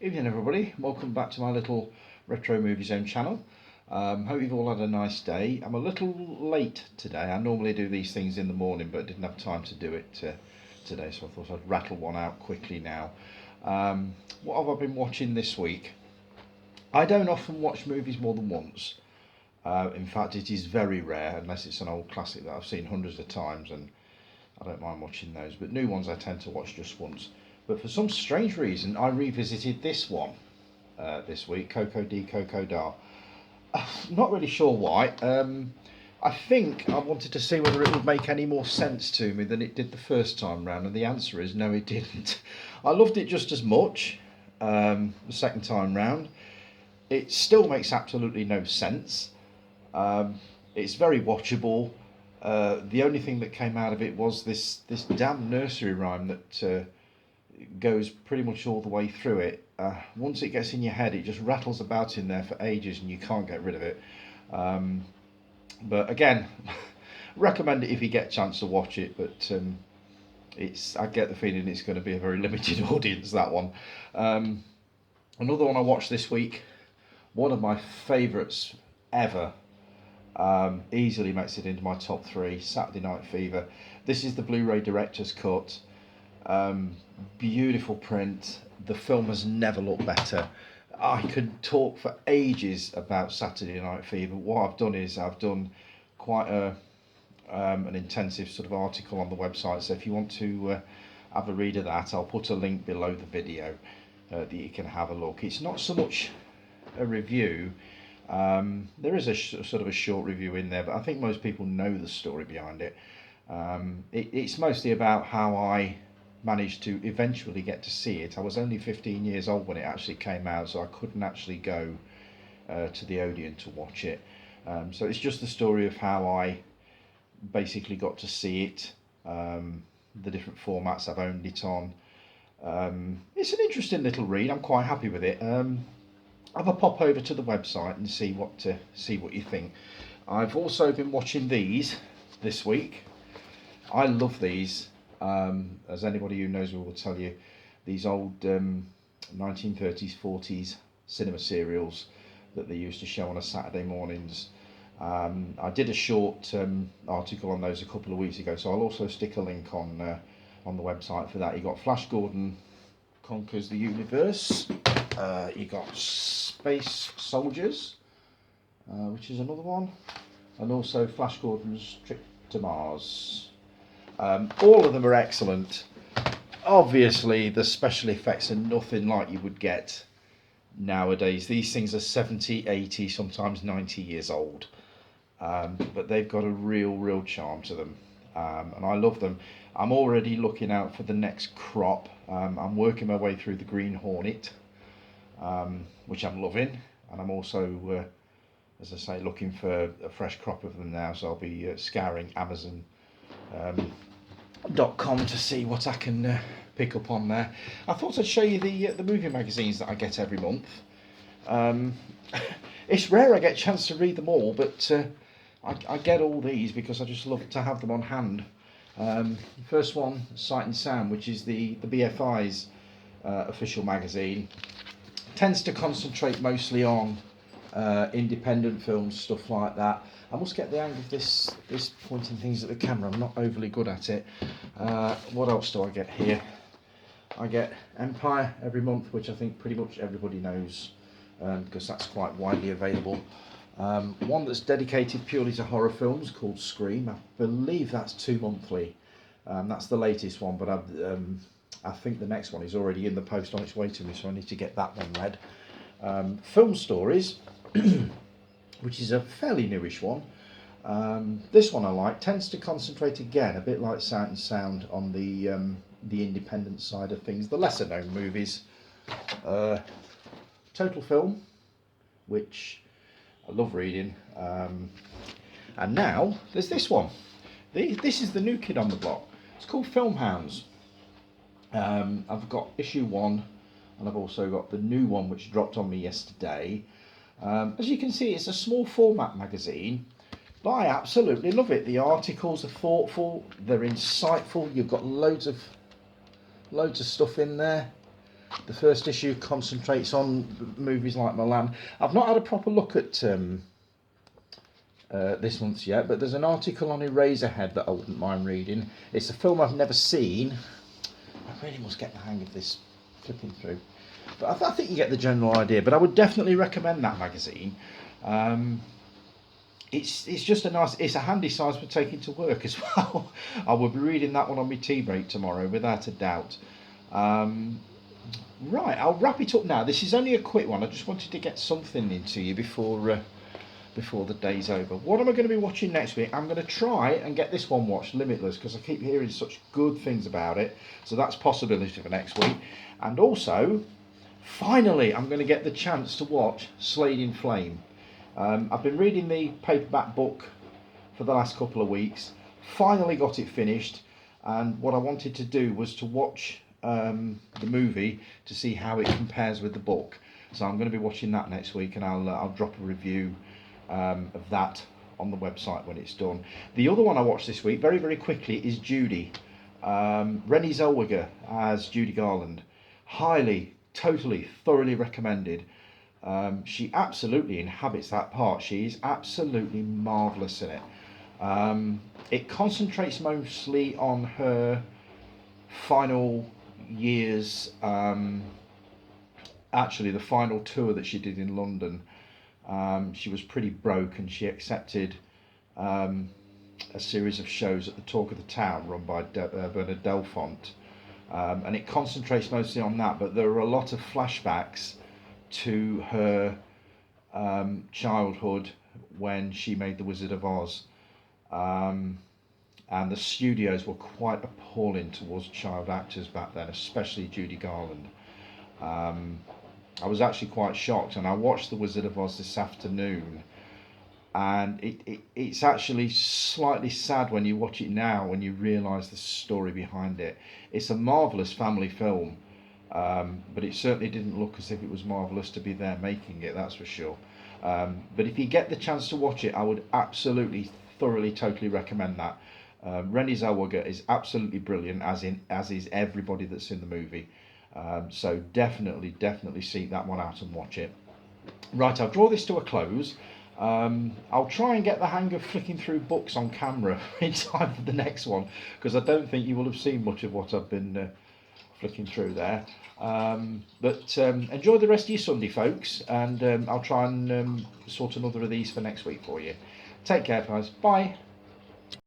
Evening everybody, welcome back to my little Retromoviezone channel. Hope you've all had a nice day. I'm a little late today. I normally do these things in the morning but didn't have time to do it today, so I thought I'd rattle one out quickly now. What have I been watching this week? I don't often watch movies more than once. In fact, it is very rare unless it's an old classic that I've seen hundreds of times, and I don't mind watching those, but new ones I tend to watch just once. But for some strange reason, I revisited this one this week, Coco de Coco Da. Not really sure why. I think I wanted to see whether it would make any more sense to me than it did the first time round, and the answer is no, it didn't. I loved it just as much the second time round. It still makes absolutely no sense. It's very watchable. The only thing that came out of it was this damn nursery rhyme that goes pretty much all the way through it. Once it gets in your head, it just rattles about in there for ages and you can't get rid of it. But again, recommend it if you get a chance to watch it, but I get the feeling it's going to be a very limited audience, that one. Another one I watched this week, one of my favourites ever, easily makes it into my top 3, Saturday Night Fever. This is the Blu-ray director's cut. Beautiful print. The film has never looked better. I could talk for ages about Saturday Night Fever. What I've done is I've done quite an intensive sort of article on the website, so if you want to have a read of that, I'll put a link below the video that you can have a look. It's not so much a review. There is a sort of a short review in there, but I think most people know the story behind it. It's mostly about how I managed to eventually get to see it. I was only 15 years old when it actually came out, so I couldn't actually go to the Odeon to watch it. So it's just the story of how I basically got to see it, the different formats I've owned it on. It's an interesting little read. I'm quite happy with it. Have a pop over to the website and see what you think. I've also been watching these this week. I love these. As anybody who knows me will tell you, these old 1930s, 40s cinema serials that they used to show on a Saturday mornings. I did a short article on those a couple of weeks ago, so I'll also stick a link on the website for that. You got Flash Gordon Conquers the Universe. You got Space Soldiers, which is another one, and also Flash Gordon's Trip to Mars. All of them are excellent. Obviously the special effects are nothing like you would get nowadays. These things are 70, 80, sometimes 90 years old, but they've got a real charm to them, and I love them. I'm already looking out for the next crop. I'm working my way through the Green Hornet, which I'm loving, and I'm also as I say, looking for a fresh crop of them now, so I'll be scouring Amazon .com to see what I can pick up on there. I thought I'd show you the movie magazines that I get every month. It's rare I get a chance to read them all, but I get all these because I just love to have them on hand. First one, Sight and Sound, which is the BFI's official magazine. Tends to concentrate mostly on independent films, stuff like that. I must get the hang of this pointing things at the camera. I'm not overly good at it. What else do I get here? I get Empire every month, which I think pretty much everybody knows, because that's quite widely available. One that's dedicated purely to horror films called Scream. I believe that's 2 monthly. That's the latest one, but I think the next one is already in the post on its way to me, so I need to get that one read. Film Stories, which is a fairly newish one. This one I like. Tends to concentrate again, a bit like Sight and Sound, on the independent side of things, the lesser known movies. Total Film, which I love reading. And now there's this one. This is the new kid on the block. It's called Film Hounds. I've got issue 1, and I've also got the new one which dropped on me yesterday. As you can see, it's a small format magazine, but I absolutely love it. The articles are thoughtful, they're insightful. You've got loads of stuff in there. The first issue concentrates on movies like Milan. I've not had a proper look at this month's yet, but there's an article on Eraserhead that I wouldn't mind reading. It's a film I've never seen. I really must get the hang of this flipping through. But I think you get the general idea. But I would definitely recommend that magazine. It's just a nice, it's a handy size for taking to work as well. I will be reading that one on my tea break tomorrow, without a doubt. Right, I'll wrap it up now. This is only a quick one. I just wanted to get something into you before the day's over. What am I going to be watching next week? I'm going to try and get this one watched, Limitless, because I keep hearing such good things about it. So that's a possibility for next week. And also, finally, I'm going to get the chance to watch Slade in Flame. I've been reading the paperback book for the last couple of weeks. Finally got it finished, and what I wanted to do was to watch the movie to see how it compares with the book. So I'm going to be watching that next week, and I'll drop a review of that on the website when it's done. The other one I watched this week, very, very quickly, is Judy. Renée Zellweger as Judy Garland. Highly, totally, thoroughly recommended. She absolutely inhabits that part. She's absolutely marvellous in it. It concentrates mostly on her final years, actually the final tour that she did in London. She was pretty broke, and she accepted a series of shows at the Talk of the Town run by Bernard Delfont, and it concentrates mostly on that, but there are a lot of flashbacks to her childhood when she made The Wizard of Oz, and the studios were quite appalling towards child actors back then, especially Judy Garland. I was actually quite shocked, and I watched The Wizard of Oz this afternoon, and it's actually slightly sad when you watch it now, when you realise the story behind it. It's a marvellous family film, but it certainly didn't look as if it was marvellous to be there making it, that's for sure. But if you get the chance to watch it, I would absolutely, thoroughly, totally recommend that. Renée Zellweger is absolutely brilliant, as is everybody that's in the movie. So definitely seek that one out and watch it. Right, I'll draw this to a close. I'll try and get the hang of flicking through books on camera in time for the next one, because I don't think you will have seen much of what I've been flicking through there. But enjoy the rest of your Sunday, folks, and I'll try and sort another of these for next week for you. Take care, guys. Bye.